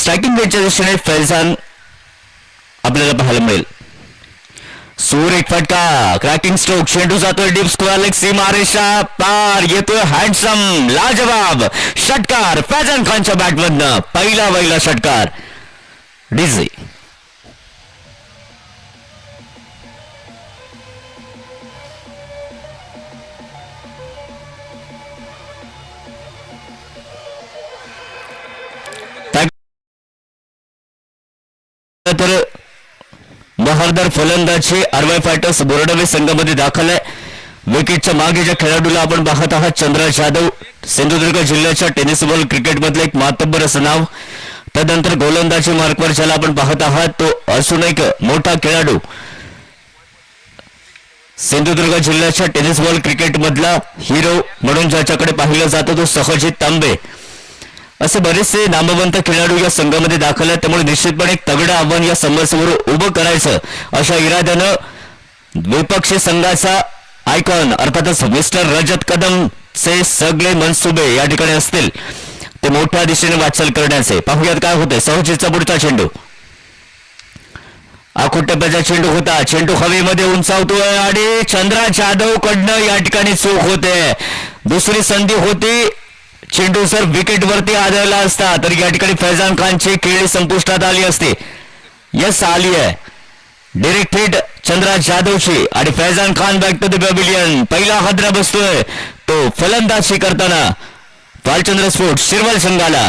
Striking रेंजच्या दिशेने फैजान आपल्याला पाहायला मिळेल. सूर एक फटका, क्रॅकिंग स्ट्रोक, चेंडू जातोय डीप स्क्वेअर लेग सीमारेषा पार, येतोय हँडसम लाजवाब षटकार फैजान खानच्या बॅटमधनं. पहिला षटकार डीझी. तर बहारदार फलंदाजी आरवाय फायटर्स बोर्डवे संघामध्ये दाखल आहे. विकेटच्या मागे ज्या खेळाडूला आपण पाहत आहात चंद्रा जाधव, सिंधुदुर्ग जिल्ह्याच्या टेनिस बॉल क्रिकेट मधले एक मातब्बर असं नाव. त्यानंतर गोलंदाजी मार्कवर ज्याला आपण पाहत आहात तो असून एक मोठा खेळाडू, सिंधुदुर्ग जिल्ह्याच्या टेनिस बॉल क्रिकेट मधला हिरो म्हणून ज्याच्याकडे पाहिलं जातं तो सहजित तांबे. असे बरेचसे नामवंत खेळाडू या संघामध्ये दाखल आहेत. त्यामुळे निश्चितपणे एक तगडं आव्हान या समोर उभं करायचं अशा इराद्यानं विपक्षी संघाचा आयकॉन अर्थातच मिस्टर रजत कदम चे सगळे मनसुबे या ठिकाणी असतील ते मोठ्या दिशेने वाटचाल करण्याचे. पाहूयात काय होते. सहजितचा पुढचा चेंडू, आखूट टप्प्याचा चेंडू होता, चेंडू हवेमध्ये उंचावतोय आणि चंद्रा जाधव कडनं या ठिकाणी चूक होते. दुसरी संधी होती, चेंडू जर विकेट वरती आदळला असता तर या ठिकाणी फैजान खानची खेळी संपुष्टात आली असती. यस, आली आहे डायरेक्ट हिट चंद्रा जाधवची आणि Faizan Khan back to the pavilion. पहिला हादरा बसतोय तो फलंदाजी करताना बालचंद्र स्पोर्ट्स शिरवल संघाला.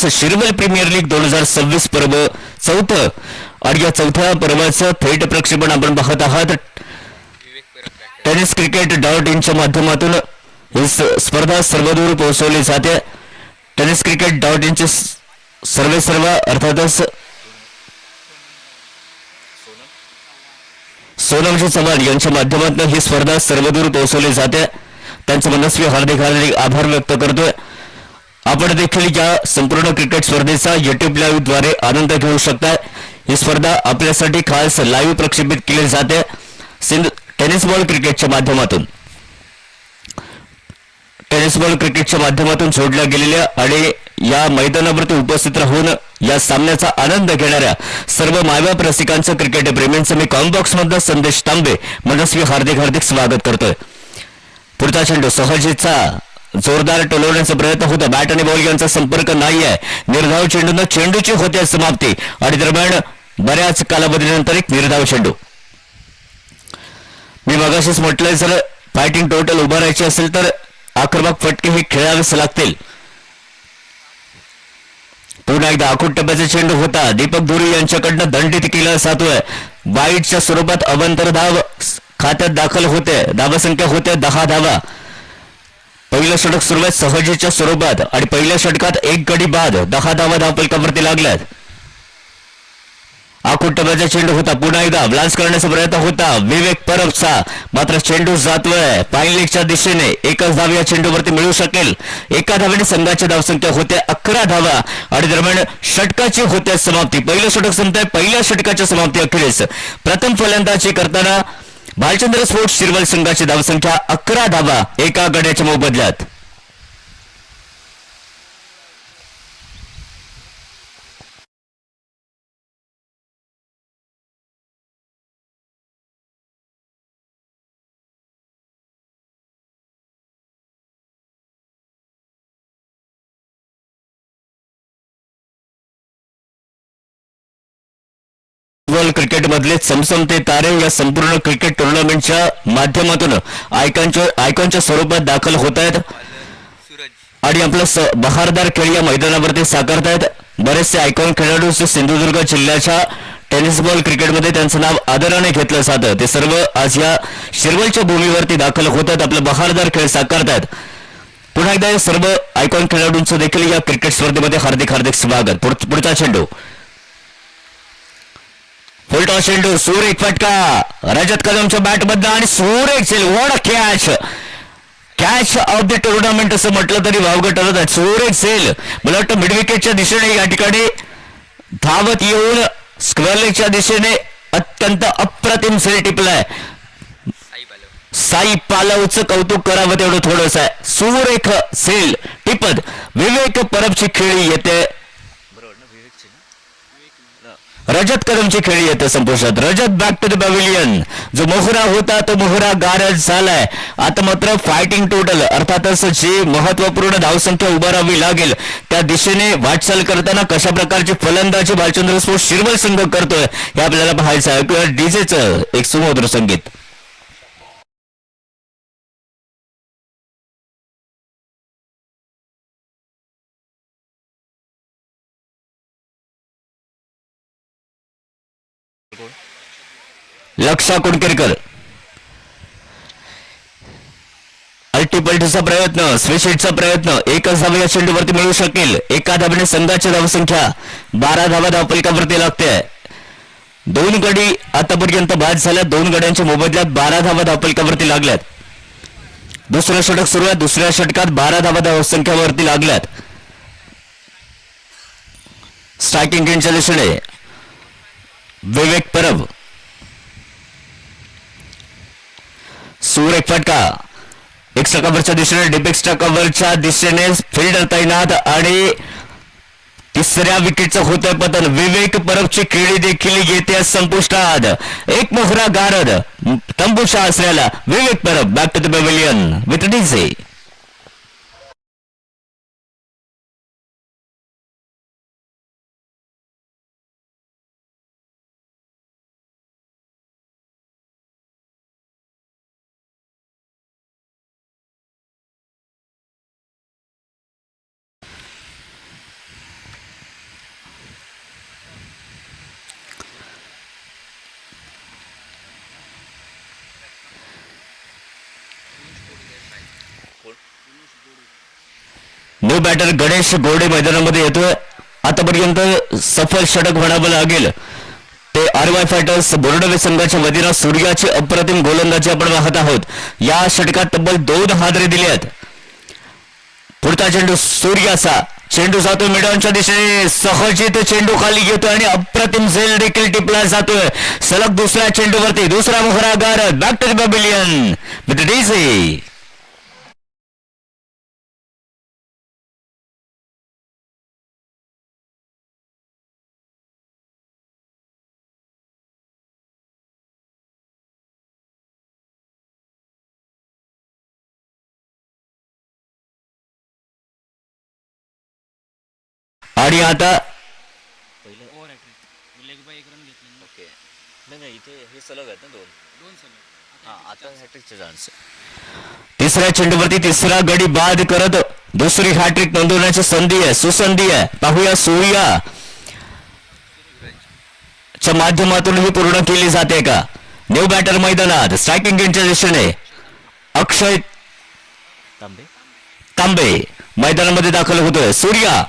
शिरवल प्रीमियर लीग 2026 पर्व चौथं आणि या चौथ्या पर्वाचं थेट प्रक्षेपण आपण पाहत आहात. टेनिस क्रिकेट .in माध्यमातून ही स्पर्धा सर्वदूर पोहोचवली जाते. टेनिस क्रिकेट .in चे सर्व अर्थातच सोनमजी चव्हाण यांच्या माध्यमातून ही स्पर्धा सर्वदूर पोहोचवली जाते. त्यांचं मनस्वी हार्दिक आभार व्यक्त करतोय. आपण देखील या संपूर्ण क्रिकेट स्पर्धेचा युट्यूब लाईव्ह द्वारे आनंद घेऊ शकता. ही स्पर्धा आपल्यासाठी खास लाईव्ह प्रक्षेपित केली जाते टेनिस बॉल क्रिकेटच्या माध्यमातून. टेनिस बॉल क्रिकेटच्या माध्यमातून जोडल्या गेलेल्या आणि या मैदानावरती उपस्थित राहून या सामन्याचा आनंद घेणाऱ्या सर्व मायबाप रसिकांचं, क्रिकेट प्रेमींचं मी कॉम्बॉक्स मधला संदेश तांबे मनस्वी हार्दिक स्वागत करतोय. पुढचा चेंडू सहजितचा जोरदार टोलवण्याचा प्रयत्न होता. बॅट आणि बॉल यांचा संपर्क नाहीये. निर्धाव चेंडूनं चेंडूची होते समाप्ती आणि दरम्यान बऱ्याच कालावधीनंतर एक निर्धाव चेंडू. मी मगाशीच म्हटलंय जर फायटिंग टोटल उभारायची असेल तर आक्रमक फटके हे खेळावेच लागतील. पुन्हा एकदा आखूट टप्प्याचा चेंडू होता. दीपक धुरी यांच्याकडनं दंडित केला जातोय. वाईटच्या स्वरूपात अवंतर धाव खात्यात दाखल होते. धावसंख्या होते 10 धावा. पहिलं षटक सुरू आहे सहजीच्या स्वरूपात आणि पहिल्या षटकात एक गडी बाद 10 धावा धावफलकावरती लागल्यात. आखूट टप्प्याचा चेंडू होता. पुन्हा एकदा ब्लान्स करण्याचा प्रयत्न होता विवेक परबचा, मात्र चेंडू जातोय फाईन लीगच्या दिशेने. एकच धाव या चेंडूवरती मिळू शकेल. एका धावेने संघाची धावसंख्या होते 11 धावा आणि दरम्यान षटकाची होते समाप्ती. पहिलं षटक संपतंय. पहिल्या षटकाच्या समाप्ती अखेरीस प्रथम फलंदाजी करताना बालचंद्र स्पोर्ट्स शिरवल संघाची धावसंख्या 11 धावा एका गड्याच्या मोबदल्यात. क्रिकेट मधले चमचमते तारे या संपूर्ण क्रिकेट टुर्नामेंटच्या माध्यमातून आयकॉनच्या स्वरूपात दाखल होत आहेत आणि आपलं बहारदार खेळ या मैदानावरती साकारतायत. बरेचसे आयकॉन खेळाडू सिंधुदुर्ग जिल्ह्याच्या टेनिस बॉल क्रिकेटमध्ये त्यांचं नाव आदराने घेतलं जातं ते सर्व आज या शिरवलच्या भूमीवरती दाखल होत आहेत. आपलं बहारदार खेळ साकारतायत. पुन्हा एकदा या सर्व आयकॉन खेळाडूंचं देखील या क्रिकेट स्पर्धेमध्ये हार्दिक स्वागत. पुढचा चेंडू फुलटॉस चेंडू, सुरेख फटका रजत कदमच्या बॅट मधनं आणि सुरेख झेल. What a catch of the tournament असं म्हटलं तरी वावगं ठरत आहे. सुरेख झेल मला वाटतं मिडविकेटच्या दिशेने या ठिकाणी धावत येऊन स्क्वेअरलेगच्या दिशेने अत्यंत अप्रतिम झेल टिपलाय. साई पालवचं कौतुक करावं तेवढं थोडंच आहे. सुरेख झेल टिपत विवेक परबची खेळी येते. रजत कदमची खेळी येते संपुष्टात. रजत बॅक टू द पॅव्हिलियन. जो मोहरा होता तो मोहरा गारज झालाय. आता मात्र फायटिंग टोटल अर्थातच जी महत्वपूर्ण धावसंख्या उभारावी लागेल त्या दिशेने वाटचाल करताना कशा प्रकारची फलंदाजी भालचंद्र स्पोर्ट्स शिरवल संघ करतोय हे आपल्याला पाहायचं आहे. किंवा डीजेचं एक सुमधुर संगीत. लक्षा कुणकेरकर अल्टीपल्टीचा प्रयत्न, स्विच प्रयत्न. एकच धाव या चेंडूवरती मिळू शकेल. एका धावेने संघाची धावसंख्या 12 धावा धावफलकावरती लागते. 2 गडी आतापर्यंत बाद झाल्या. 2 गड्यांच्या मोबदल्यात 12 धावा धावफलकावरती लागल्यात. दुसरं षटक सुरू आहे. दुसऱ्या षटकात 12 धावा धावसंख्यावरती लागल्यात. स्ट्रायकिंग एंडच्या दिशेने विवेक परब. सुरेख फटका एक्स्ट्रा कव्हरच्या दिशेने डीप एक्स्ट्रा कव्हरच्या दिशेने फिल्डर तैनात आणि तिसऱ्या विकेटचं होतंय पतन. विवेक परबची खेळी देखील येते संपुष्टात. एक मोहरा गारद तंबूच्या असलेला Vivek Parab back to the pavilion with DJ. New batter Ganesh Gode मैदानामध्ये येतोय. आतापर्यंत सफल षटक म्हणावं लागेल ते आरवाय फायटर्स बोर्डवे संघाच्या वतीनं सूर्याची अप्रतिम गोलंदाजी आपण पाहत आहोत. या षटकात तब्बल 2 हादरे दिले आहेत. पुढचा चेंडू सूर्याचा. चेंडू जातोय मिडॉनच्या दिशेने. सहजित चेंडू खाली घेतोय आणि अप्रतिम झेल देखील टिपला जातोय. सलग दुसऱ्या चेंडूवरती दुसरा मोहरा गारद back to the pavilion with DJ. आणि आता तिसऱ्या चेंडूवरती तिसरा गडी बाद करत दुसरी हॅट्रिक नोंदवण्याची संधी आहे, सुसंधी आहे. पाहूया सूर्याच्या माध्यमातून ही पूर्ण केली जाते का. न्यू बॅटर मैदानात स्ट्रायकिंग एंडच्या दिशेने अक्षय तांबे मैदानामध्ये दाखल होतोय. Surya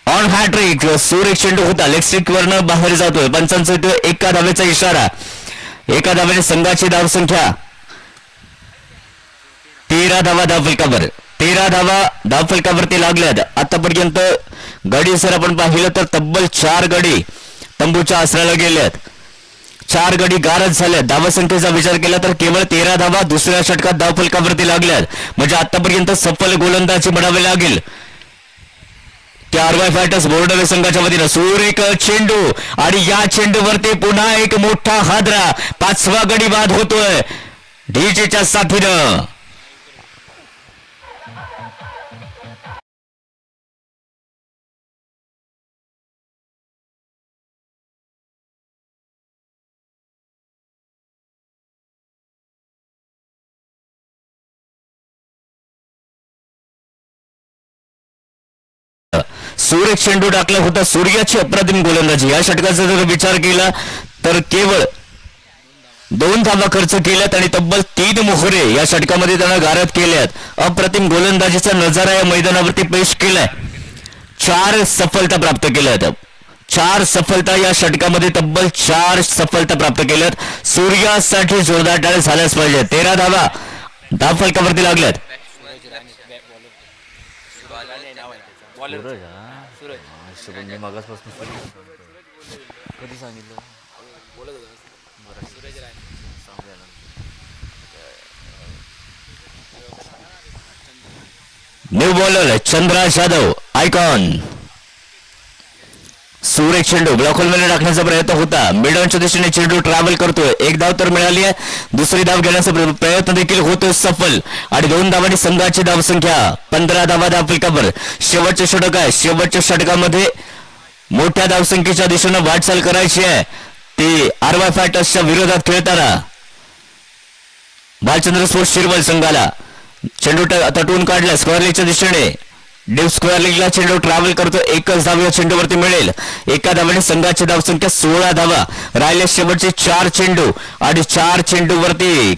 on hattrick. सुरेख चेंडू होता लेग स्टिक वरनं बाहेर जातोय. पंचांचा एका धावेचा इशारा. एका धावेने संघाची धावसंख्या 13 धावा धावफलकावर. 13 धावा धावफलकावरती लागल्यात. आतापर्यंत गडी जर आपण पाहिलं तर तब्बल 4 गडी तंबूच्या आसऱ्याला गेल्यात. 4 गडी गारज झाल्यात. धावसंख्येचा विचार केला तर केवळ 13 धावा दुसऱ्या षटकात धावफलकावरती लागल्यात. म्हणजे आतापर्यंत सफल गोलंदाजी म्हणावे लागेल त्या आरवाय फायटर्स बोर्डवे संघाच्या वतीनं. सुरेख चेंडू आणि या चेंडूवरती पुन्हा एक मोठा हादरा. 5वा गडी बाद होतोय डीजेच्या साथीनं. सुरेख चेंडू टाकला होता. सूर्याची अप्रतिम गोलंदाजी. या षटकाचा जर विचार केला तर केवळ 2 धावा खर्च केल्यात आणि तब्बल 3 मोहरे या षटकामध्ये त्यानं गारद केल्यात. अप्रतिम गोलंदाजीचा नजारा या मैदानावरती पेश केलाय. 4 सफलता प्राप्त केल्यात. 4 सफलता या षटकामध्ये तब्बल 4 सफलता प्राप्त केल्यात. सूर्यासाठी जोरदार टाळ्या झाल्याच पाहिजे. 13 धावा धावफलकावरती लागल्यात. New bowler Chandra Jadhav icon. सुरेख चेंडू ब्लॉक होलमध्ये टाकण्याचा प्रयत्न होता. मिडॉनच्या दिशेने चेंडू ट्रॅव्हल करतोय. 1 धाव तर मिळाली आहे. दुसरी धाव घेण्याचा प्रयत्न देखील होतोय सफल. आणि 2 धावांनी संघाची धावसंख्या 15 धावा धावफलकावर. शेवटचे षटक आहे. शेवटच्या षटकामध्ये मोठ्या धावसंख्येच्या दिशेने वाटचाल करायची आहे. ती आरवाय फायटर्सच्या विरोधात खेळताना भालचंद्र स्पोर्ट्स शिरवल संघाला चेंडू तटवून काढला. स्क्वेअर लेगच्या दिशेने डीप स्क्वेअर लेगला चेंडू ट्रॅव्हल करतो. 1च धाव या चेंडूवरती मिळेल. एका धावाने संघाची धावसंख्या 16 धावा. राहिले शेवटचे 4 चेंडू आणि 4 चेंडूवरती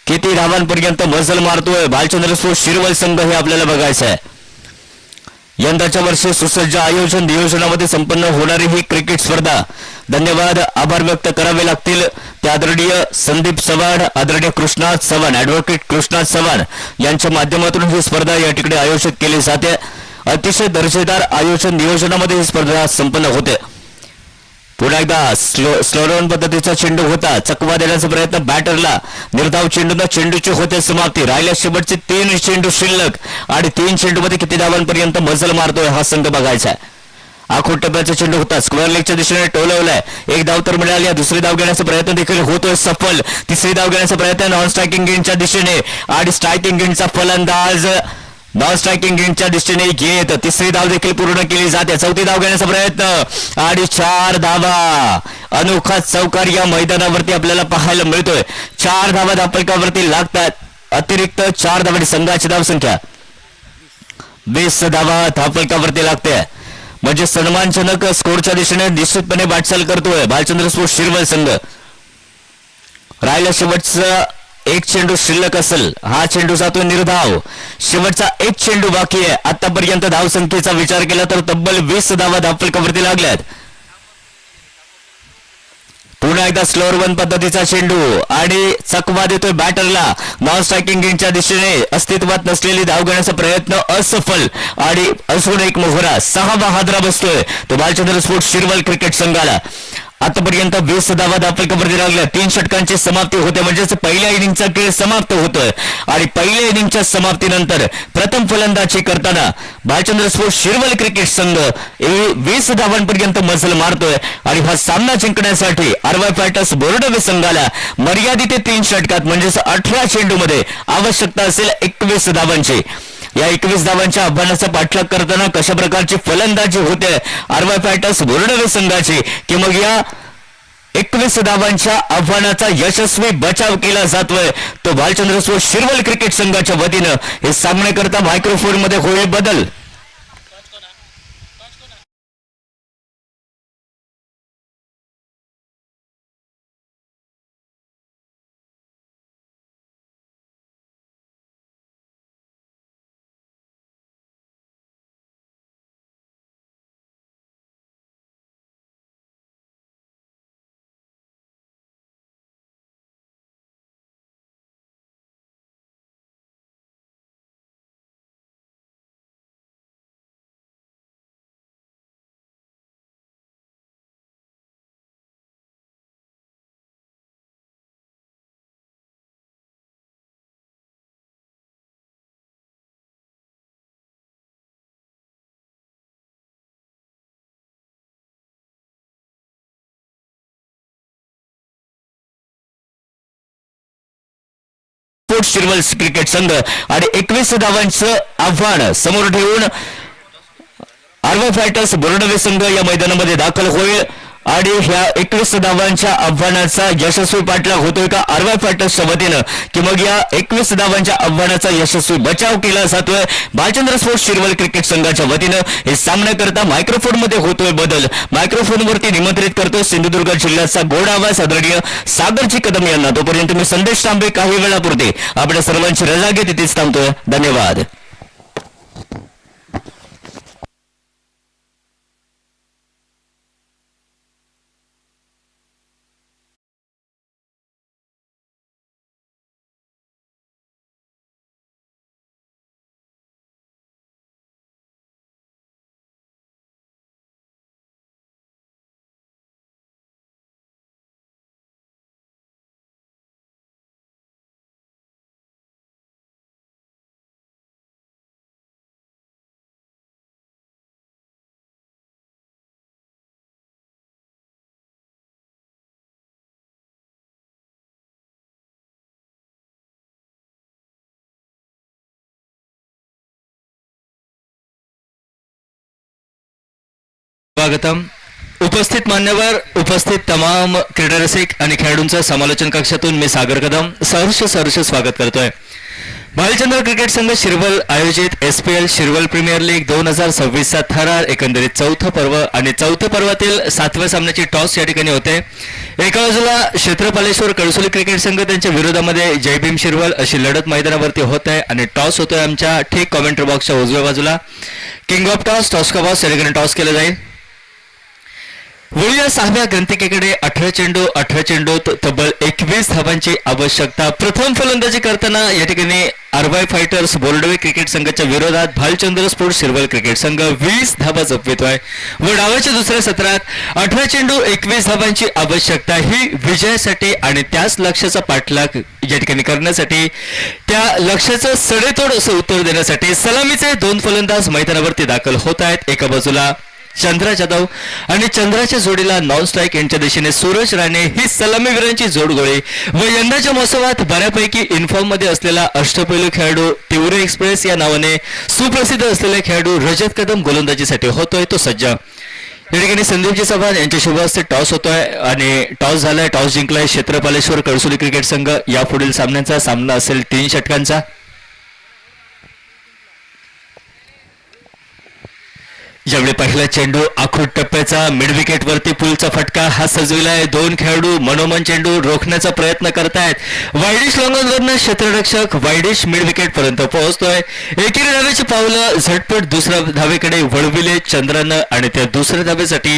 किती धावांपर्यंत मजल मारतोय भालचंद्र स्पोर्ट्स शिरवल संघ हे आपल्याला बघायचं आहे. यंदाच्या वर्षी सुसज्ज आयोजन नियोजनामध्ये संपन्न होणारी ही क्रिकेट स्पर्धा. धन्यवाद आभार व्यक्त करावे लागतील त्या आदरणीय संदीप चव्हाण, आदरणीय कृष्णात चव्हाण, ऍडव्होकेट कृष्णात चव्हाण यांच्या माध्यमातून ही स्पर्धा या ठिकाणी आयोजित केली जाते. अतिशय दर्जेदार आयोजन नियोजनामध्ये ही स्पर्धा संपन्न होते. पुन्हा एकदा स्लोरन पद्धतीचा चेंडू होता. चकवा देण्याचा प्रयत्न बॅटरला. निर्धाव चेंडूला चेंडूची होते समाप्ती. राहिल्या शेवटचे 3 चेंडू शिल्लक आणि 3 चेंडूमध्ये किती धावांपर्यंत मजल मारतोय हा संघ बघायचा आहे. आखूड टप्प्याचा चेंडू होता. स्क्वेअर लेगच्या दिशेने टोलवलाय. 1 धाव तर मिळाली. दुसरी धाव घेण्याचा प्रयत्न देखील होतोय सफल. तिसरी धाव घेण्याचा प्रयत्न नॉन स्ट्रायकिंग गेंडच्या दिशेने आणि स्ट्रायकिंग गेंडचा फलंदाज नॉन स्ट्रायकिंग गेंडच्या दिशेने घेत तिसरी धाव देखील पूर्ण केली जाते. चौथी धाव घेण्याचा प्रयत्न आणि 4 धावा. अनोखा चौकार या मैदानावरती आपल्याला पाहायला मिळतोय. 4 धावा धावफलकावरती लागतात. अतिरिक्त 4 धावांची संघाची धावसंख्या 20 धावा धावफलकावरती लागते. म्हणजे सन्मानजनक स्कोरच्या दिशेने निश्चितपणे वाटचाल करतोय भालचंद्र स्पोर्ट्स शिरवल संघ. राहिला शेवटचा 1 चेंडू शिल्लक असेल. हा चेंडू जातो निर्धाव. शेवटचा 1 चेंडू बाकी आहे. आतापर्यंत धावसंख्येचा विचार केला तर तब्बल 20 धावा धावफलकावरती लागल्यात. पुन्हा एकदा स्लोअर वन पद्धतीचा चेंडू आणि चकवा देतोय बॅटरला. नॉन स्ट्रायकिंग गेंडच्या दिशेने अस्तित्वात नसलेली धाव घेण्याचा प्रयत्न असफल आणि अजून एक मोहरा. 6वा हादरा बसतोय तो भालचंद्र स्पोर्ट्स शिरवल क्रिकेट संघाला. आतापर्यंत 20 धावा धावफलकावरती लागल्या. 3 षटकांची समाप्ती होते. म्हणजेच पहिल्या इनिंगचा खेळ समाप्त होतोय आणि पहिल्या इनिंगच्या समाप्तीनंतर प्रथम फलंदाजी करताना भालचंद्र स्पोर्ट्स शिरवल क्रिकेट संघ 20 धावांपर्यंत मजल मारतोय आणि हा सामना जिंकण्यासाठी आरवाय फायटर्स बोर्डवे संघाला मर्यादित 3 षटकात म्हणजेच 18 चेंडूमध्ये आवश्यकता असेल 21 धावांची. या 21 धावांच्या आव्हानाचा पाठलाग करताना कशा प्रकारची फलंदाजी होते आरवाय फायटर्स बोर्डवे संघाची की मग या 21 धावांच्या आव्हानाचा यशस्वी बचाव केला जातोय तो भालचंद्र स्पोर्ट्स शिरवल क्रिकेट संघाच्या वतीनं. हे सामन्याकरता मायक्रोफोन मध्ये होईल बदल. स्पोर्ट्स शिरवल क्रिकेट संघ आणि 21 धावांचं आव्हान समोर ठेवून आरवाय फायटर्स बोर्डवे संघ या मैदानामध्ये दाखल होईल. आणि ह्या 21 धावांच्या आव्हानाचा यशस्वी पाठलाग होतोय का आरवाय फायटर्सच्या वतीनं की मग या 21 धावांच्या आव्हानाचा यशस्वी बचाव केला जातोय भालचंद्र स्पोर्ट्स शिरवल क्रिकेट संघाच्या वतीनं. हे सामन्याकरता मायक्रोफोन मध्ये होतोय बदल. मायक्रोफोन वरती निमंत्रित करतोय सिंधुदुर्ग जिल्ह्याचा गोड आवाज आदरणीय सागरजी कदम यांना. तोपर्यंत मी संदेश तांबे काही वेळापुरते आपल्या सर्वांची रजा घेत तिथेच थांबतोय. धन्यवाद. स्वागतम. उपस्थित मान्यवर, उपस्थित तमाम क्रीडारसिक आणि खेळाडूंचं समालोचन कक्षातून मी सागर कदम सहर्ष स्वागत करतोय. भालचंद्र क्रिकेट संघ शिरवल आयोजित SPL शिरवल प्रीमियर लीग 2026चा थरार एकंदरीत चौथं पर्व आणि चौथ्या पर्वातील 7व्या सामन्याची टॉस या ठिकाणी होते. एका बाजूला क्षेत्रपालेश्वर कळसोली क्रिकेट संघ त्यांच्या विरोधामध्ये जय भीम शिरवल अशी लढत मैदानावरती होत आहे आणि टॉस होतोय आमच्या ठीक कॉमेंट्री बॉक्सच्या उजव्या बाजूला. किंग ऑफ टॉस का बॉस या ठिकाणी टॉस केलं जाईल. वळूया 6व्या ग्रंथिकेकडे. 18 चेंडूत तब्बल 21 धावांची आवश्यकता. प्रथम फलंदाजी करताना या ठिकाणी आरवाय फायटर्स बोर्डवे क्रिकेट संघाच्या विरोधात भालचंद्र स्पोर्ट्स शिरवल क्रिकेट संघ 20 धावा जपवितोय व डावाच्या दुसऱ्या सत्रात 18 चेंडू 21 धावांची आवश्यकता ही विजयासाठी आणि त्याच लक्ष्याचा पाठलाग या ठिकाणी करण्यासाठी, त्या लक्ष्याचं सडेतोड असं उत्तर देण्यासाठी सलामीचे 2 फलंदाज मैदानावरती दाखल होत आहेत. एका बाजूला चंद्रा जाधव आणि चंद्राच्या जोडीला नॉन स्ट्राईक यांच्या दिशेने सूरज राणे ही सलामीवीरांची जोडगोळी व यंदाच्या मोसमात बऱ्यापैकी इन्फॉर्म मध्ये असलेला अष्टपैलू खेळाडू तिवरे एक्सप्रेस या नावाने सुप्रसिद्ध असलेला खेळाडू रजत कदम गोलंदाजीसाठी होतोय तो सज्ज. या ठिकाणी संदीपजी चव्हाण यांच्या शुभ हस्ते टॉस होतोय आणि टॉस झालाय. टॉस जिंकलाय क्षेत्रपालेश्वर कळसोली क्रिकेट संघ. यापुढील सामन्याचा सामना असेल 3 षटकांचा. ज्यावेळी पहिला चेंडू आखूड टप्प्याचा मिड विकेट वरती पुलचा फटका हा सजविलाय. 2 खेळाडू मनोमन चेंडू रोखण्याचा प्रयत्न करतायत. वायडिश लॉंगॉनवरनं क्षेत्ररक्षक वायडिश मिड विकेट पर्यंत पोहोचतोय. एकेरी धावेची पावलं झटपट दुसऱ्या धावेकडे वळविले चंद्रानं आणि त्या दुसऱ्या धावेसाठी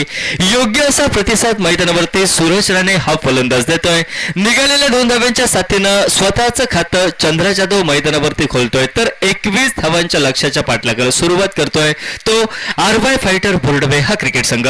योग्य असा प्रतिसाद मैदानावरती सूरज राणे हा फलंदाज देतोय. निघालेल्या 2 धाव्यांच्या साथीनं स्वतःचं खातं चंद्रा जाधव मैदानावरती खोलतोय तर 21 धावांच्या लक्ष्याच्या पाठलागाला सुरुवात करतोय तो आरवाय फायटर बोर्डवे हा क्रिकेट संघ.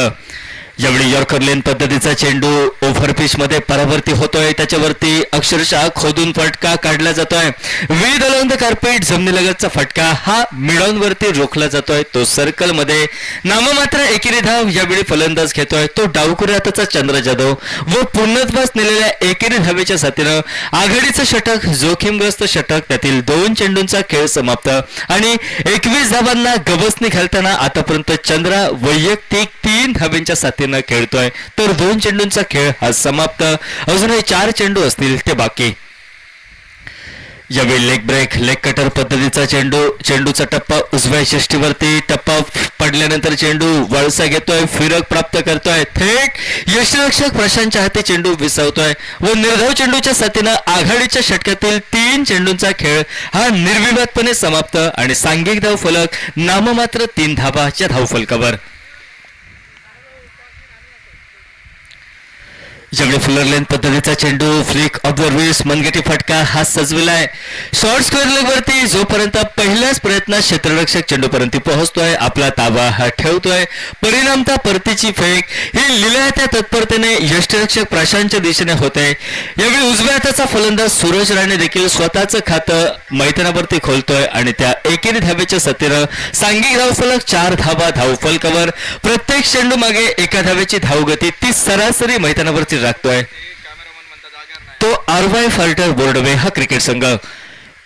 यावेळी यॉर्कर लेन पद्धतीचा चेंडू ओव्हरपिच मध्ये परावर्ती होतोय. त्याच्यावरती अक्षरशः खोदून फटका काढला जातोय. विद अलॉंग द कार्पेट जमिनीलगतचा फटका हा मिडॉन वरती रोखला जातोय तो सर्कल मध्ये. नाममात्र एकेरी धाव यावेळी फलंदाज घेतोय तो डावकुऱ्यातचा चंद्र जाधव व पूर्णत्वास नेलेल्या एकेरी धावेच्या साथीनं आघाडीचं षटक, जोखीमग्रस्त षटक, त्यातील 2 चेंडूंचा खेळ समाप्त आणि 21 धावांना गवसणी घालताना आतापर्यंत चंद्रा वैयक्तिक 3 धावेंच्या साथीनं खेळतोय तर 2 चेंडूंचा खेळ हा समाप्त. अजूनही 4 चेंडू असतील ते बाकी. यावेळी लेग ब्रेक, लेग कटर पद्धतीचा चेंडूचा टप्पा उजव्या यष्टीवरती. टप्पा पडल्यानंतर चेंडू वळसा घेतोय, फिरक प्राप्त करतोय. थेट यष्टीरक्षक प्रशांतच्या हाती चेंडू विसावतोय व निर्धाव चेंडूच्या साथीनं आघाडीच्या षटकातील 3 चेंडूंचा खेळ हा निर्विवादपणे समाप्त आणि सांघिक धाव फलक नाममात्र 3 धावाच्या धावफलकावर. ज्यावेळी फुलर लेन पद्धतीचा चेंडू फ्लिक ऑफ द रिस्ट मनगटी फटका हा सजविलाय. शॉर्ट स्क्वेअर लेग वरती जोपर्यंत पहिल्याच प्रयत्नात क्षेत्ररक्षक चेंडूपर्यंत पोहोचतोय आपला ताबा हा ठेवतोय. परिणामता परतीची फेक ही लिलायत्या तत्परतेने यष्टीरक्षक प्रशांतच्या दिशेने होते. यावेळी उजव्या हाताचा फलंदाज सूरज राणे देखील स्वतःचं खातं मैदानावरती खोलतोय आणि त्या एकेरी धावेच्या साथीनं सांघिक धावफलक 4 धावा धावफलकावर. प्रत्येक चेंडू मागे एका धावेची धावगती ती सरासरी मैदानावरती राखतोय तो आरवाय फायटर बोर्डवे हा क्रिकेट संघ.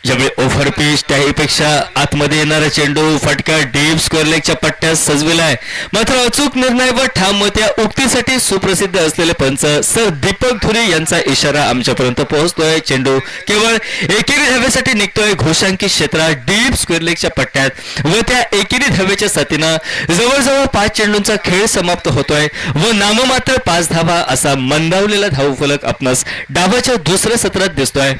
ज्यावेळी ओव्हर पिच त्याहीपेक्षा आतमध्ये येणारा चेंडू फटका डीप स्क्वेअर लेगच्या पट्ट्यात सजविलाय. मात्र अचूक निर्णय व ठाम मत या उक्तीसाठी सुप्रसिद्ध असलेले पंच सर दीपक धुरी यांचा इशारा आमच्यापर्यंत पोहोचतोय. चेंडू केवळ एकेरी धावेसाठी निघतोय घोषांकित क्षेत्रात डीप स्क्वेअर लेगच्या पट्ट्यात व त्या एकेरी धावेच्या साथीनं जवळजवळ 5 चेंडूंचा खेळ समाप्त होतोय व नाममात्र 5 धावा असा मंदावलेला धावफलक आपणास डावाच्या दुसऱ्या सत्रात दिसतोय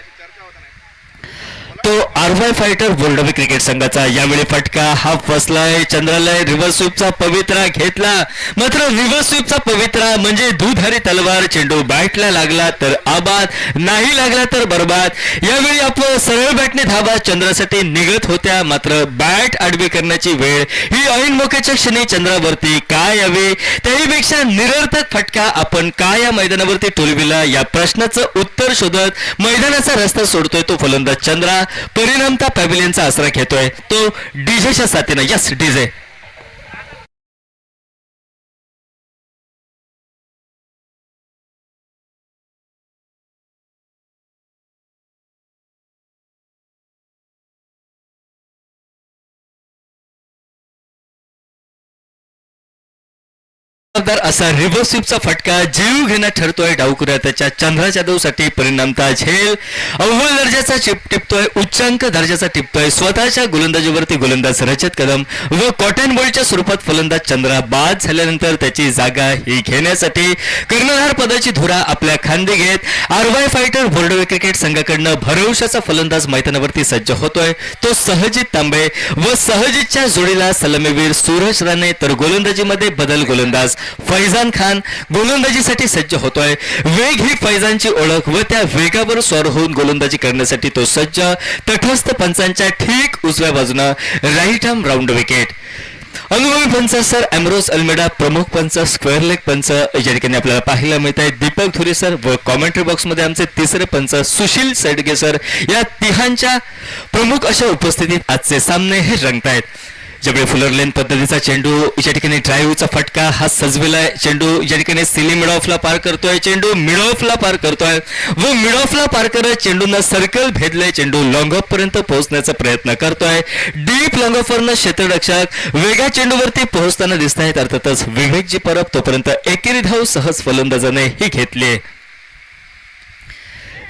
तो आरवाय फायटर बोर्डवे क्रिकेट संघाचा. यावेळी फटका हा फसलाय. चंद्रालय रिव्हर्स स्वीपचा पवित्रा घेतला मात्र रिव्हर्स स्वीपचा पवित्रा म्हणजे दुधारी तलवार. चेंडू बॅटला लागला तर आबाद, नाही लागला तर बरबाद. यावेळी आपण सरळ बॅटने धावा चंद्रासाठी निघत होत्या मात्र बॅट आडवी करण्याची वेळ ही ऐन मोक्याच्या क्षणी चंद्रावरती काय यावे त्याहीपेक्षा निरर्थक फटका आपण काय या मैदानावरती टोलविला या प्रश्नाचं उत्तर शोधत मैदानाचा रस्ता सोडतोय तो फलंदाज चंद्रा. परिणामता पॅव्हिलियनचा आसरा घेतोय तो डीजेच्या साथीनं. Yes DJ. जबाबदार असा रिव्हर्स स्वीपचा फटका जीव घेण्यात ठरतोय डावकुऱ्या त्याच्या चंद्रा जाधवसाठी परिणामता झेल अव्वल दर्जाचा टिपतोय उच्चांक दर्जाचा टिपतोय स्वतःच्या गोलंदाजीवरती गोलंदाज रजत कदम व कॉटन बॉलच्या स्वरूपात फलंदाज चंद्रा बाद झाल्यानंतर त्याची जागा ही घेण्यासाठी कर्णधार पदाची धुरा आपल्या खांदी घेत आरवाय फायटर बोर्डवे क्रिकेट संघाकडनं भरवशाचा फलंदाज मैदानावरती सज्ज होतोय तो सहजित तांबे व सहजितच्या जोडीला सलामीवीर सूरज राणे तर गोलंदाजीमध्ये बदल गोलंदाज फैजान खान गोलंदाजीसाठी सज्ज होतोय वेग ही फैजानची ओळख व त्या वेगावर स्वार होऊन गोलंदाजी करण्यासाठी तो सज्ज तटस्थ पंचांच्या ठीक उजव्या बाजूनं राईट आर्म राऊंड विकेट अनुभवी पंच सर एम्ब्रोस अल्मेडा प्रमुख पंच स्क्वेअर लेग पंच या ठिकाणी आपल्याला पाहायला मिळत आहे दीपक धुरे सर व कॉमेंट्री बॉक्समध्ये आमचे तिसरे पंच सुशील सेडगे सर या तिघांच्या प्रमुख अशा उपस्थितीत आजचे सामने हे रंगतायत ज्यावेळी फुलर लेन पद्धतीचा चेंडू या ठिकाणी ड्राईव्हचा फटका हा सजविलाय चेंडू या ठिकाणी सिली मिड ऑफला पार करतोय चेंडू मिड ऑफला पार करतोय व मिड ऑफला पार करत चेंडूनं सर्कल भेदलंय चेंडू लॉंग ऑफ पर्यंत पोहोचण्याचा प्रयत्न करतोय डीप लॉंग ऑफवरनं क्षेत्ररक्षक वेगा चेंडूवरती पोहोचताना दिसत आहेत अर्थातच विवेकजी परब तोपर्यंत एकेरी धाव सहज फलंदाजाने ही घेतली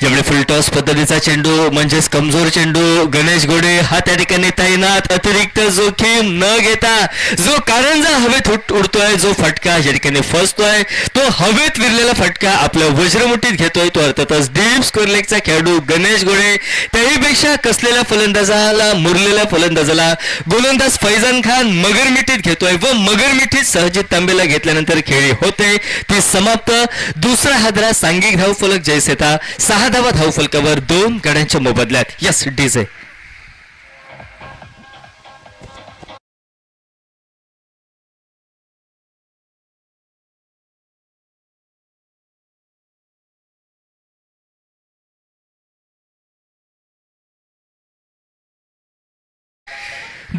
ज्यावेळी फुल टॉस पद्धतीचा चेंडू म्हणजेच कमजोर चेंडू गणेश गोडे हा त्या ठिकाणी तैनात अतिरिक्त जोखीम न घेता जो कारंजा हवेत उडतोय जो फटका या ठिकाणी फसतोय तो हवेत विरलेला फटका आपल्या वज्रमुठीत घेतोय तो अर्थातच डीप स्क्वेअर लेगचा खेळाडू गणेश गोडे त्याहीपेक्षा कसलेल्या फलंदाजाला मुरलेल्या फलंदाजाला गोलंदाज फैजान खान मगरमिठीत घेतोय व मगरमिठीत सहजित तांबेला घेतल्यानंतर खेळी होते ती समाप्त दुसरा हादरा सांघिक धावफलक जयसेता 6 धावा धावफलकावर 2 गड्यांच्या मोबदल्यात यस डीजे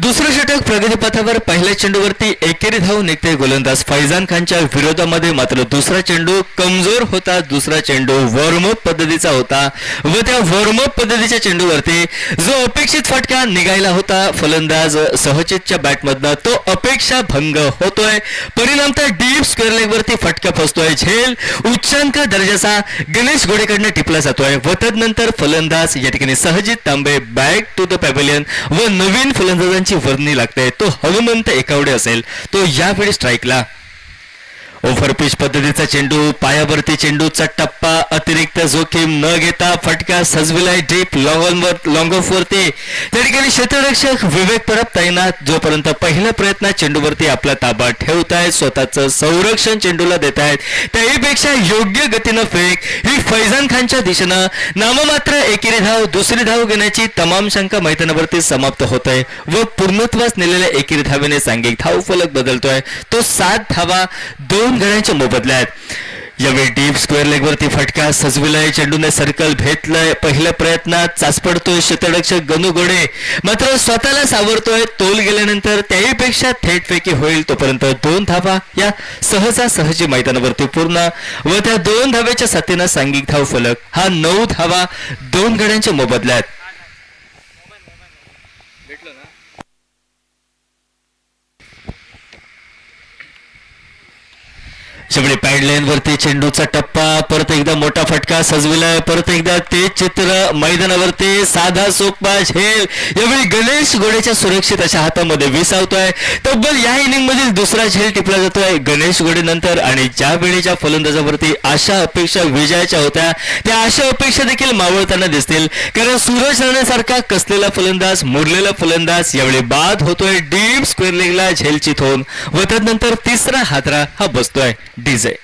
दुसरं षटक प्रगतीपथावर पहिल्या चेंडूवरती एकेरी धाव निघते गोलंदाज फैजान खानच्या विरोधामध्ये मात्र दुसरा चेंडू कमजोर होता दुसरा चेंडू वॉर्मअप पद्धतीचा होता व त्या वॉर्मअप पद्धतीच्या चेंडूवरती जो अपेक्षित फटका निघायला होता फलंदाज सहजितच्या बॅटमधनं तो अपेक्षा भंग होतोय परिणामतः डीप स्क्वेअर लेगवरती फटका फसतोय झेल उच्चांक दर्जाचा गणेश गोडेकडनं टिपला जातोय व तदनंतर फलंदाज या ठिकाणी सहजित तांबे बॅक टू द पॅव्हिलियन व नवीन फलंदाजांची वर्णी लागते तो हनुमंत एकावडे असेल तो यावेळी स्ट्राईकला ओव्हर पिच पद्धतीचा चेंडू पायावरती चेंडूचा टप्पा अतिरिक्त जोखीम न घेता फटका सजविलाय डीप लॉंग ऑफ वरती त्या ठिकाणी क्षेत्ररक्षक विवेक परब तैनात जोपर्यंत पहिल्या प्रयत्नात चेंडूवरती आपला ताबा ठेवतायत स्वतःचं संरक्षण चेंडूला देत आहेत त्याहीपेक्षा योग्य गतीनं फेक ही फैजान खानच्या दिशेनं नाममात्र एकेरी धाव दुसरी धाव घेण्याची तमाम शंका मैदानावरती समाप्त होत आहे व पूर्णत्वास नेलेल्या एकेरी धावेने सांघिक धाव फलक बदलतोय तो 7 धावा 2 गड्यांच्या मोबदल्यात यावेळी डीप स्क्वेअर लेगवरती फटका सजविलाय चेंडूने सर्कल भेटलंय पहिल्या प्रयत्नात चाचपडतोय क्षेत्ररक्षक गणू गोडे मात्र स्वतःला सावरतोय तोल गेल्यानंतर त्याहीपेक्षा थेट फेकी होईल तोपर्यंत 2 धावा या सहजी मैदानावरती पूर्ण व त्या 2 धावेच्या साथीनं सांघिक धाव फलक हा 9 धावा 2 गड्यांच्या मोबदल्यात शेवटी पॅड लाईन वरती चेंडूचा टप्पा परत एकदा मोठा फटका सजविलाय परत एकदा ते चित्र मैदानावरती साधा सोपा झेल यावेळी गणेश गोडेच्या सुरक्षित अशा हातामध्ये विसावतोय तब्बल या इनिंग मधील दुसरा झेल टिपला जातोय गणेश गोडे नंतर आणि ज्या वेळेच्या फलंदाजावरती आशा अपेक्षा विजयाच्या होत्या त्या आशा अपेक्षा देखील मावळताना दिसतील कारण सूरज राणेसारखा कसलेला फलंदाज मुरलेला फलंदाज यावेळी बाद होतोय डीप स्क्वेअर लेगला झेल चिथून व त्यानंतर तिसरा हादरा हा बसतोय डीजे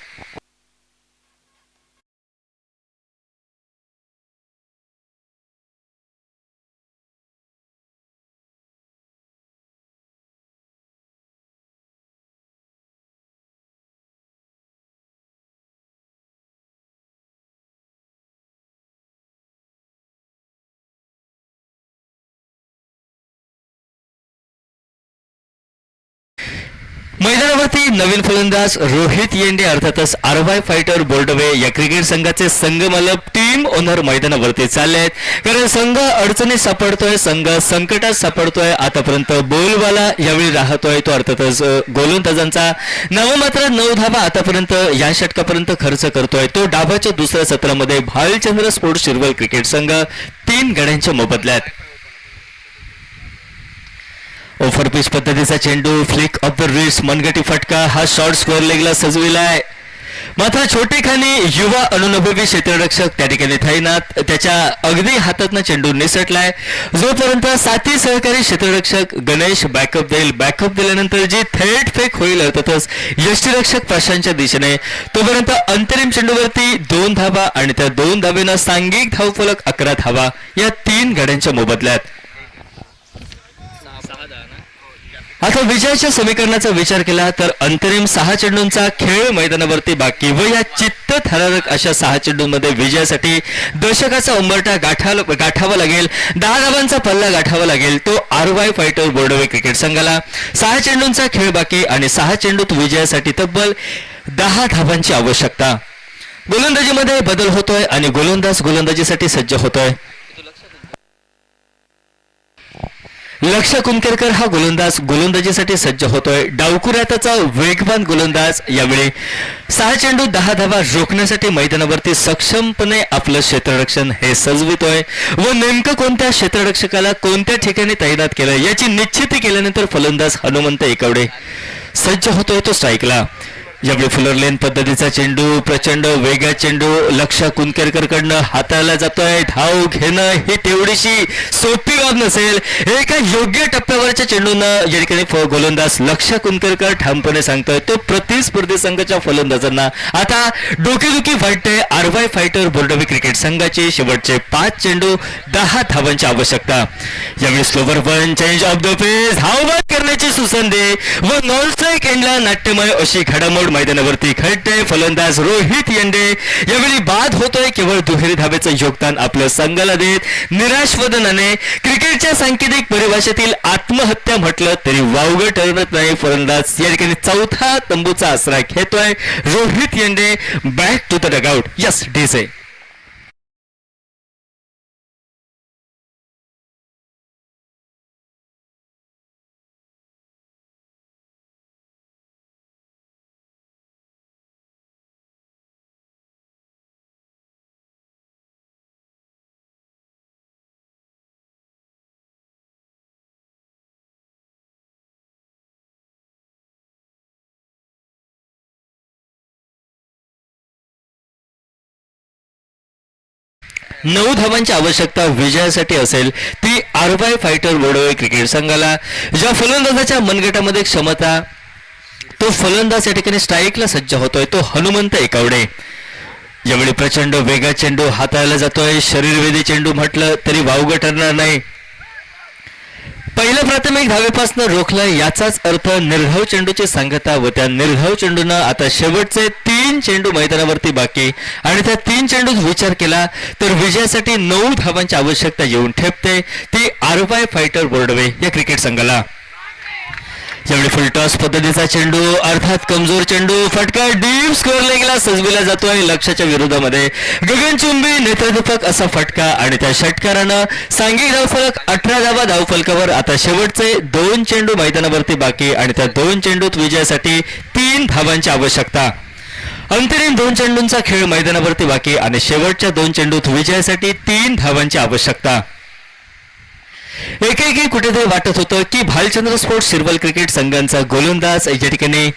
मैदानावरती नवीन फलंदाज रोहित येंडे अर्थातच आरवाय फायटर बोर्डवे या क्रिकेट संघाचे संघमालक टीम ओनर मैदानावरती चालले आहेत. कारण संघ अडचणीत सापडतोय, संघ संकटात सापडतोय. आतापर्यंत बोलवाला यावेळी राहतोय तो अर्थातच गोलंदाजांचा नाममात्र 9 धावा आतापर्यंत या षटकापर्यंत खर्च करतोय. तो डावाच्या दुसऱ्या सत्रामध्ये भालचंद्र स्पोर्ट्स शिरवल क्रिकेट संघ 3 गड्यांच्या मोबदल्यात. ओव्हर पिच पद्धतीचा चेंडू फ्लिक ऑफ द रिस्ट मनगटी फटका हा शॉर्ट स्क्वेअर लेगला सजविलाय. मात्र छोटेखानी युवा अनुभवी क्षेत्ररक्षक त्या ठिकाणी थाईनाथ त्याच्या अगदी हातातनं चेंडू निसटलाय. जोपर्यंत साथी सहकारी क्षेत्ररक्षक गणेश बॅकअप देईल, बॅकअप दिल्यानंतर जी थेट फेक होईल अर्थातच यष्टीरक्षक प्रशांतच्या दिशेने, तोपर्यंत अंतरिम चेंडूवरती 2 धावा आणि त्या 2 धावेनं सांघिक धावफलक 11 धावा या 3 गड्यांच्या मोबदल्यात. आता विजयाच्या समीकरणाचा विचार केला तर अंतरिम 6 चेंडूंचा खेळ मैदानावरती बाकी व या चित्तथरारक अशा 6 चेंडूंमध्ये विजयासाठी दशकाचा उंबरठा गाठावा लागेल. 10 धावांचा पल्ला गाठावा लागेल तो आरवाय फायटर बोर्डवे क्रिकेट संघाला. 6 चेंडूंचा खेळ बाकी आणि 6 चेंडूत विजयासाठी तब्बल 10 धावांची आवश्यकता. गोलंदाजीमध्ये बदल होतोय आणि गोलंदाज गोलंदाजीसाठी सज्ज होतोय. लक्ष कुंकेरकर हा गोलंदाज गोलंदाजीसाठी सज्ज होतोय. डावकुऱ्याचा वेगवान गोलंदाज यावेळी 6 चेंडू 10 धावा रोखण्यासाठी मैदानावरती सक्षमपणे आपलं क्षेत्ररक्षण हे सजवितोय व नेमकं कोणत्या क्षेत्ररक्षकाला कोणत्या ठिकाणी तैनात केलं याची निश्चिती केल्यानंतर फलंदाज हनुमंत एकवडे सज्ज होतोय तो स्ट्राईकला. यावेळी फुलर लेन पद्धतीचा चेंडू प्रचंड वेगात चेंडू लक्ष कुंकेरकरकडनं हाताळला जातोय. धाव घेणं ही तेवढीशी सोपी बाब नसेल. एका योग्य टप्प्यावरच्या चेंडूनं या ठिकाणी गोलंदाज लक्ष कुंकेरकर ठामपणे सांगतोय तो प्रतिस्पर्धी संघाच्या फलंदाजांना आता डोकेदुखी वाटते. आरवाय फायटर बोर्डवे क्रिकेट संघाचे शेवटचे 5 चेंडू 10 धावांची आवश्यकता. यावेळी slower one change of the pace धावबाद करण्याची सुसंधी व नॉन स्ट्राईक एंडला नाट्यमय अशी घडामोड मैदानावरती घडते. फलंदाज रोहित येंडे यावेळी बाद होतोय. केवळ दुहेरी धावेचं योगदान आपल्या संघाला देत निराशवदनाने क्रिकेटच्या सांकेतिक परिभाषेतील आत्महत्या म्हटलं तरी वावगं ठरत नाही. फलंदाज या ठिकाणी 4था तंबूचा आसरा घेतोय. Rohit Yende back to the dugout. Yes DJ. नऊ धावांची आवश्यकता विजयासाठी असेल ती आरवाय फायटर बोर्डवे क्रिकेट संघाला. ज्या फलंदाजाच्या मनगटामध्ये क्षमता तो फलंदाज या ठिकाणी स्ट्राईकला सज्ज होतोय तो हनुमंत एकवडे. यावेळी प्रचंड वेगात चेंडू हाताळला जातोय. शरीरवेधी चेंडू म्हटलं तरी वावगं ठरणार नाही. पहिल्या प्राथमिक धावेपासून रोखलाय याचाच अर्थ निर्धाव चेंडूची सांगता व त्या निर्धाव चेंडूनं आता शेवटचे 3 चेंडू मैदानावरती बाकी आणि त्या 3 चेंडूत विचार केला तर विजयासाठी 9 धावांची आवश्यकता येऊन ठेपते ती आरवाय फायटर बोर्डवे या क्रिकेट संघाला. यावेळी फुलटॉस पद्धतीचा चेंडू अर्थात कमजोर चेंडू फटका डीप स्कोअर लेगला सजविला जातोय. लक्ष्याच्या विरोधामध्ये गगनचुंबी नेत्रदीपक असा फटका आणि त्या षटकारानं सांघिक धावफलक 18 धावा धावफलकावर. आता शेवटचे 2 चेंडू मैदानावरती बाकी आणि त्या 2 चेंडूत विजयासाठी 3 धावांची आवश्यकता. अंतरिम 2 चेंडूंचा खेळ मैदानावरती बाकी आणि शेवटच्या 2 चेंडूत विजयासाठी 3 धावांची आवश्यकता. एकेकी कुठेतरी वाटत होतं की भालचंद्र स्पोर्ट्स शिरवल क्रिकेट संघांचा गोलंदाज या ठिकाणी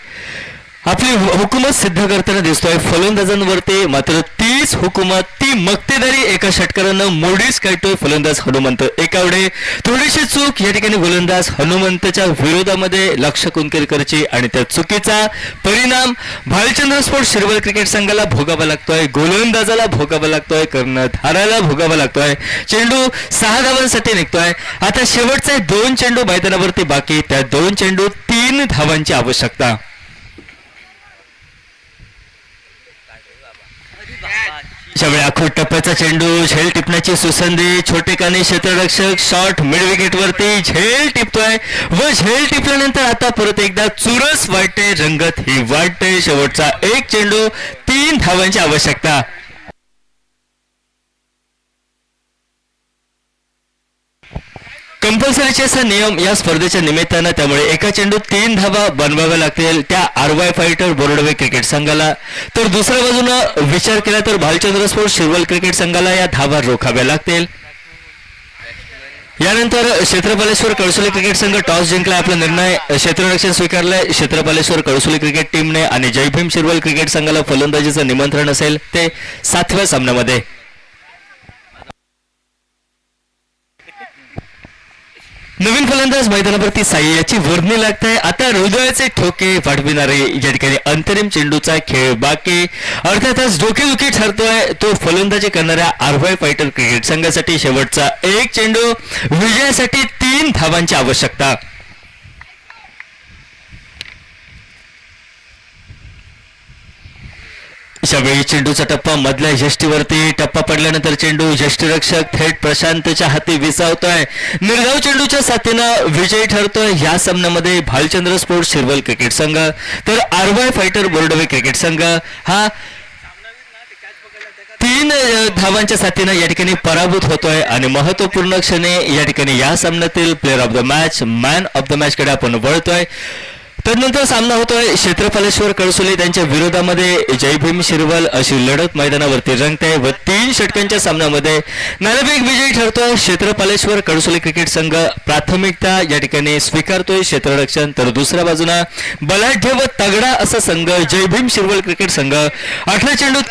आपली हुकूमत सिद्ध करताना दिसतोय. फलंदाजांवरती मात्र तीच हुकूमत ती मक्तेदारी एका षटकारानं मोडीच काढतोय फलंदाज हनुमंत एकवडे. थोडीशी चूक या ठिकाणी गोलंदाज हनुमंतच्या विरोधामध्ये लक्ष कुंकेरकरची आणि त्या चुकीचा परिणाम भालचंद्र स्पोर्ट्स शिरवल क्रिकेट संघाला भोगावा लागतोय. गोलंदाजाला भोगावा लागतोय. कर्णधाराला भोगावा लागतोय. चेंडू 6 धावांसाठी निघतोय. आता शेवटचे 2 चेंडू मैदानावरती बाकी त्या 2 चेंडू 3 धावांची आवश्यकता. त्यावेळी आखूड टप्प्याचा चेंडू, झेल टिपण्याची सुसंधी, छोटेखानी क्षेत्ररक्षक शॉट मिड विकेट वरती झेल टिपतोय व झेल टिपल्यानंतर आता परत एकदा चुरस वाटते, रंगत ही वाटते. शेवटचा एक चेंडू, 3 धावांची आवश्यकता. कंपल्सरी चेस हा नियम या स्पर्धेच्या निमित्तानं, त्यामुळे एका चेंडूत 3 धावा बनवाव्या लागतील त्या आरवाय फायटर बोर्डवे क्रिकेट संघाला. तर दुसऱ्या बाजूनं विचार केला तर भालचंद्र स्पोर्ट्स शिरवल क्रिकेट संघाला या धावा रोखाव्या लागतील. यानंतर क्षेत्रपालेश्वर कळसुली क्रिकेट संघ टॉस जिंकला, आपला निर्णय क्षेत्ररक्षण स्वीकारलाय. क्षेत्रपालेश्वर कळसुली क्रिकेट टीमने आणि जय भीम शिरवल क्रिकेट संघाला फलंदाजीचं निमंत्रण असेल ते 7व्या सामन्यामध्ये. नवीन फलंदाज मैदानावरती साई याची वर्णी लागते. आता हृदयाचे ठोके वाढविणारे या ठिकाणी अंतरिम चेंडूचा खेळ बाकी. अर्थातच डोकेदुखी ठरतोय तो फलंदाजी करणाऱ्या आरवाय फायटर क्रिकेट संघासाठी. शेवटचा एक चेंडू, विजयासाठी 3 धावांची आवश्यकता. यावेळी चेंडूचा टप्पा मधल्या यष्टीवरती, टप्पा पडल्यानंतर चेंडू यष्टीरक्षक थेट प्रशांतच्या हाती विसावतोय. निर्धाव चेंडूच्या साथीनं विजयी ठरतोय या सामन्यामध्ये भालचंद्र स्पोर्ट्स शिरवल क्रिकेट संघ. तर आरवाय फायटर बोर्डवे क्रिकेट संघ हा 3 धावांच्या साथीनं या ठिकाणी पराभूत होतोय. आणि महत्वपूर्ण क्षणी या ठिकाणी या सामन्यातील player of the match, man of the match कडे आपण वळतोय. तदनंतर सामना होतोय क्षेत्रपालेश्वर कळसुली त्यांच्या विरोधामध्ये जय भीम शिरवल अशी लढत मैदानावरती रंगते व 3 षटकांच्या सामन्यामध्ये नाणेफेक विजयी ठरतोय क्षेत्रपालेश्वर कळसुली क्रिकेट संघ. प्राथमिकता या ठिकाणी स्वीकारतोय क्षेत्ररक्षण, तर दुसऱ्या बाजूला बलाढ्य व तगडा असा संघ जय भीम शिरवल क्रिकेट संघ. 18 चेंडू